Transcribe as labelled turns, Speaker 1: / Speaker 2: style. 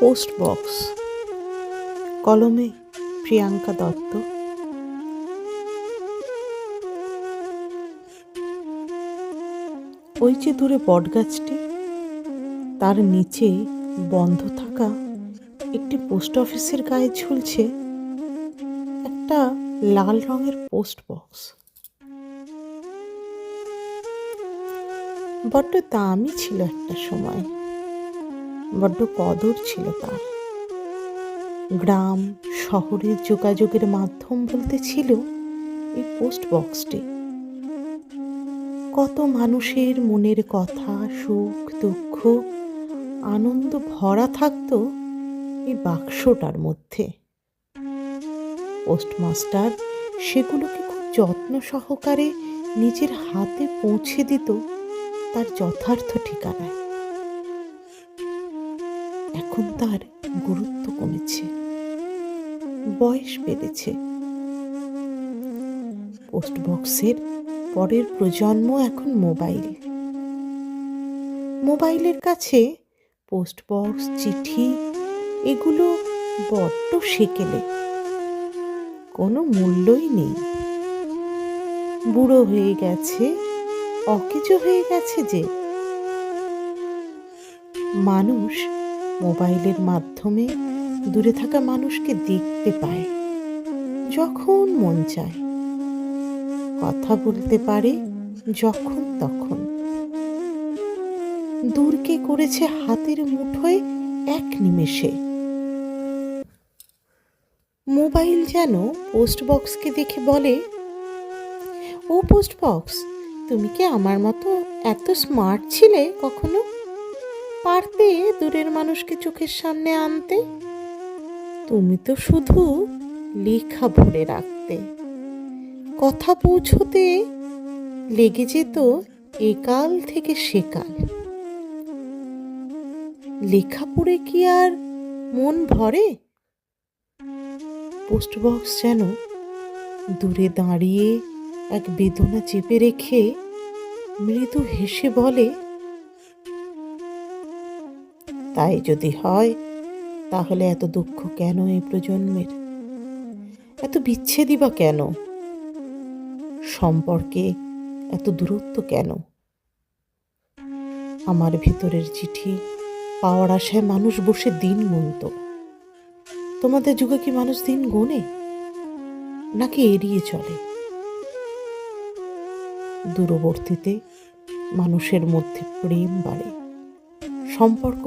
Speaker 1: Post box, কলমে প্রিয়াঙ্কা দত্ত। ওই যে দূরে বটগাছটি, তার নিচে বন্ধ থাকা একটি পোস্ট অফিসের গায়ে ঝুলছে একটা লাল রঙের পোস্ট বক্স। বড্ড দামি ছিল একটা সময়, বড্ড কদর ছিল তার। গ্রাম শহরের যোগাযোগের মাধ্যম বলতে ছিল এই পোস্ট বক্সটি। কত মানুষের মনের কথা, সুখ দুঃখ, আনন্দ ভরা থাকতো এই বাক্সটার মধ্যে। পোস্টমাস্টার সেগুলোকে খুব যত্ন সহকারে নিজের হাতে পৌঁছে দিত তার যথার্থ ঠিকানায়। এখন তার গুরুত্ব কমেছে, বয়স বেড়েছে। পোস্ট বক্সের পরের প্রজন্ম এখন মোবাইলের কাছে পোস্ট বক্স, চিঠি এগুলো বড্ড সেকেলে, কোনো মূল্যই নেই। বুড়ো হয়ে গেছে, অকেজো হয়ে গেছে যে। মানুষ মোবাইলের মাধ্যমে দূরে থাকা মানুষকে দেখতে পায়, যখন মন চায় কথা বলতে পারে, যখন তখন। দূরকে করেছে হাতের মুঠোয় এক নিমেষে। মোবাইল যেন পোস্ট বক্সকে দেখে বলে, ও পোস্ট বক্স, তুমি কি আমার মতো এত স্মার্ট ছিলে কখনো? পারতে দূরের মানুষকে চোখের সামনে আনতে? তুমি তো শুধু লেখা ভরে রাখতে, কথা পৌঁছতে লেগে যেত একাল থেকে সেকাল। লেখা পড়ে কি আর মন ভরে? পোস্ট বক্স যেন দূরে দাঁড়িয়ে এক বেদনা চেপে রেখে মৃদু হেসে বলে, তাই যদি হয় তাহলে এত দুঃখ কেন এই প্রজন্মের? এত বিচ্ছেদই বা কেন? সম্পর্কে এত দূরত্ব কেন? আমার ভিতরের চিঠি পাওয়ার আশায় মানুষ বসে দিন গুনত। তোমাদের যুগে কি মানুষ দিন গোনে, নাকি এড়িয়ে চলে? দূরবর্তীতে মানুষের মধ্যে প্রেম বাড়ে, সম্পর্ক